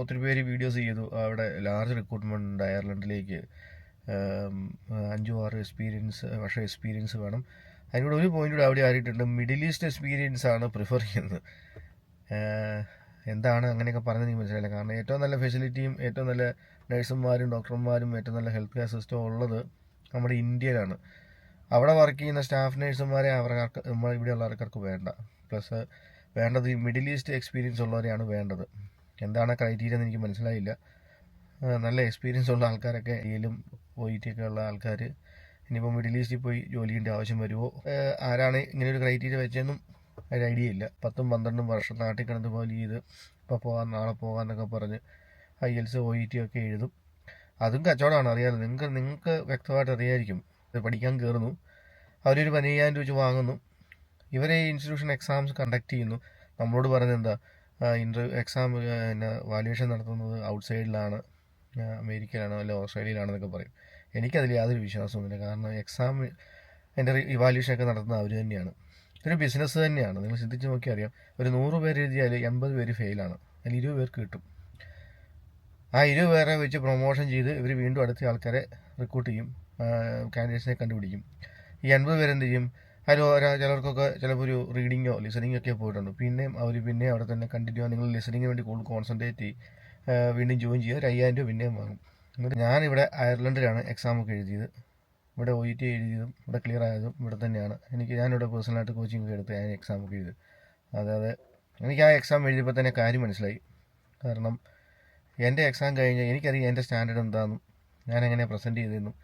ഒത്തിരി പേര് വീഡിയോസ് ചെയ്തു. അവിടെ ലാർജ് റിക്രൂട്ട്മെൻ്റ് ഉണ്ട് അയർലൻഡിലേക്ക്. 5-6 വർഷം എക്സ്പീരിയൻസ് വേണം. അതിനോട് ഒരു പോയിന്റ് കൂടെ അവിടെ ആയിട്ടുണ്ട്, മിഡിൽ ഈസ്റ്റ് എക്സ്പീരിയൻസ് ആണ് പ്രിഫർ ചെയ്യുന്നത്. എന്താണ് അങ്ങനെയൊക്കെ പറഞ്ഞത് എനിക്ക് മനസ്സിലായില്ല. കാരണം ഏറ്റവും നല്ല ഫെസിലിറ്റിയും ഏറ്റവും നല്ല നഴ്സുമാരും ഡോക്ടർമാരും ഏറ്റവും നല്ല ഹെൽത്ത് കെയർ സിസ്റ്റം ഉള്ളത് നമ്മുടെ ഇന്ത്യയിലാണ്. അവിടെ വർക്ക് ചെയ്യുന്ന സ്റ്റാഫ് നഴ്സുമാരെ അവർക്ക് നമ്മൾ ഇവിടെയുള്ള ആൾക്കാർക്ക് വേണ്ട. പ്ലസ് വേണ്ടത് ഈ മിഡിൽ ഈസ്റ്റ് എക്സ്പീരിയൻസ് ഉള്ളവരെയാണ് വേണ്ടത്. എന്താണ് ക്രൈറ്റീരിയ എന്ന് എനിക്ക് മനസ്സിലായില്ല. നല്ല എക്സ്പീരിയൻസ് ഉള്ള ആൾക്കാരൊക്കെ ഇതിലും പോയിട്ടൊക്കെ ഉള്ള ആൾക്കാർ ഇനിയിപ്പോൾ മിഡിൽ ഈസ്റ്റിൽ പോയി ജോലി ചെയ്യേണ്ട ആവശ്യം വരുമോ, ആരാണ് ഇങ്ങനെ ഒരു ക്രൈറ്റീരിയ വെച്ചതെന്നും ഒരു ഐഡിയ ഇല്ല. 10-12 വർഷം നാട്ടിൽ കിടന്ന് ജോലി ചെയ്ത് ഇപ്പോൾ പോകാം നാളെ പോകാമെന്നൊക്കെ പറഞ്ഞ് IELTS OET ഒക്കെ എഴുതും. അതും കച്ചവടമാണ്, അറിയാമല്ലോ. നിങ്ങൾക്ക് വ്യക്തമായിട്ട് അറിയായിരിക്കും. പഠിക്കാൻ കയറുന്നു, അവരൊരു 15,000 രൂപ വെച്ച് വാങ്ങുന്നു. ഇവരെ ഇൻസ്റ്റിറ്റ്യൂഷൻ എക്സാംസ് കണ്ടക്ട് ചെയ്യുന്നു. നമ്മളോട് പറയുന്നത് എന്താ, എക്സാം വാല്യുവേഷൻ നടത്തുന്നത് ഔട്ട്സൈഡിലാണ്, അമേരിക്കയിലാണോ അല്ല ഓസ്ട്രേലിയയിലാണെന്നൊക്കെ പറയും. എനിക്കതിൽ യാതൊരു വിശ്വാസമൊന്നുമില്ല. കാരണം എക്സാം എൻ്റെ ഇവാല്യുവേഷനൊക്കെ നടത്തുന്നത് അവർ തന്നെയാണ്. ഇതൊരു ബിസിനസ് തന്നെയാണ്. നിങ്ങൾ ചിന്തിച്ച് നോക്കിയാൽ അറിയാം. ഒരു 100 പേര് എഴുതിയാൽ 80 പേര് ഫെയിലാണ്. അതിൽ 20 പേർക്ക് കിട്ടും. ആ 20 പേരെ വെച്ച് പ്രൊമോഷൻ ചെയ്ത് ഇവർ വീണ്ടും അടുത്ത ആൾക്കാരെ റിക്രൂട്ട് ചെയ്യും, കാൻഡിഡേറ്റ്സിനെ കണ്ടുപിടിക്കും. ഈ 80 പേരെന്ത് ചെയ്യും, അതിൽ ചിലർക്കൊക്കെ ചിലപ്പോൾ ഒരു റീഡിങ്ങോ ലിസണിങ്ങോ ഒക്കെ പോയിട്ടുണ്ട്. പിന്നെയും അവർ പിന്നെ അവിടെ തന്നെ കണ്ടിന്യൂ, നിങ്ങൾ ലിസണിങ്ങിന് വേണ്ടി കൂടുതൽ കോൺസെൻട്രേറ്റ് ചെയ്യും, വീണ്ടും ജോയിൻ ചെയ്യുക, ഒരു 5,000 രൂപ പിന്നെയും വാങ്ങും. എന്നിട്ട് ഞാനിവിടെ അയർലൻഡിലാണ് എക്സാമൊക്കെ എഴുതിയത്. ഇവിടെ OET എഴുതിയതും ഇവിടെ ക്ലിയർ ആയതും ഇവിടെ തന്നെയാണ്. ഞാനിവിടെ പേഴ്സണലായിട്ട് കോച്ചിങ് എടുത്ത് ഞാൻ എക്സാമൊക്കെ എഴുതി. അതായത് എനിക്ക് ആ എക്സാം എഴുതിയപ്പോൾ തന്നെ കാര്യം മനസ്സിലായി. കാരണം എൻ്റെ എക്സാം കഴിഞ്ഞ് എനിക്കറിയാം എൻ്റെ സ്റ്റാൻഡേർഡ് എന്താണെന്നും ഞാൻ എങ്ങനെയാണ് പ്രസൻറ്റ് ചെയ്തതെന്നും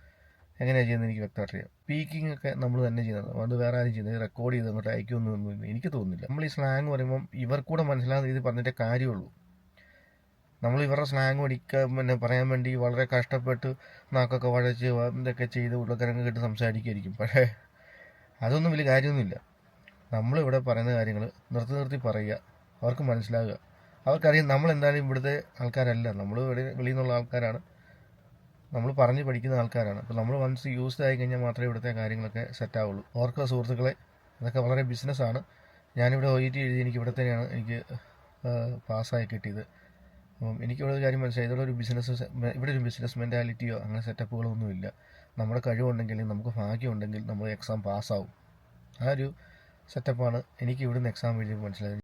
എങ്ങനെയാണ് ചെയ്യുന്നത് എനിക്ക് വ്യക്തമായിട്ട് അറിയാം. സ്പീക്കിംഗ് ഒക്കെ നമ്മൾ തന്നെ ചെയ്യുന്നത്, അത് വേറെ ആരും ചെയ്യുന്നത് റെക്കോർഡ് ചെയ്ത് അങ്ങോട്ട് അയക്കുമെന്നൊന്നും എനിക്ക് തോന്നുന്നില്ല. നമ്മൾ ഈ സ്ലാങ് പറയുമ്പം ഇവർക്കൂടെ മനസ്സിലാകുന്ന രീതി പറഞ്ഞിട്ടേ കാര്യമുള്ളൂ. നമ്മൾ ഇവരുടെ സ്ലാങ് പറയാൻ വേണ്ടി വളരെ കഷ്ടപ്പെട്ട് നാക്കൊക്കെ വഴച്ച് ഇതൊക്കെ ചെയ്ത് ഉള്ളക്കരങ്ങ് കേട്ട് സംസാരിക്കുമായിരിക്കും. പക്ഷേ അതൊന്നും വലിയ കാര്യമൊന്നുമില്ല. നമ്മളിവിടെ പറയുന്ന കാര്യങ്ങൾ നിർത്തി പറയുക, അവർക്ക് മനസ്സിലാകുക. അവർക്കറിയാം നമ്മൾ എന്തായാലും ഇവിടുത്തെ ആൾക്കാരല്ല, നമ്മൾ വെളിയിൽ നിന്നുള്ള ആൾക്കാരാണ്, നമ്മൾ പറഞ്ഞ് പഠിക്കുന്ന ആൾക്കാരാണ്. അപ്പോൾ നമ്മൾ വൺസ് യൂസ്ഡ് ആയി കഴിഞ്ഞാൽ മാത്രമേ ഇവിടുത്തെ കാര്യങ്ങളൊക്കെ സെറ്റ് ആവുള്ളൂ. ഓർക്കുക സുഹൃത്തുക്കളെ, ഇതൊക്കെ വളരെ ബിസിനസ്സാണ്. ഞാനിവിടെ OET എഴുതി എനിക്ക് ഇവിടെ തന്നെയാണ് എനിക്ക് പാസ്സായി കിട്ടിയത്. അപ്പം എനിക്കിവിടെ ഒരു കാര്യം മനസ്സിലായി, ഇവിടെ ഒരു ബിസിനസ് മെൻറ്റാലിറ്റിയോ അങ്ങനെ സെറ്റപ്പുകളോ ഒന്നുമില്ല. നമ്മുടെ കഴിവുണ്ടെങ്കിൽ, നമുക്ക് ഭാഗ്യമുണ്ടെങ്കിൽ നമ്മൾ എക്സാം പാസ്സാവും. ആ ഒരു സെറ്റപ്പാണ് എനിക്ക് ഇവിടുന്ന് എക്സാം എഴുതി മനസ്സിലായത്.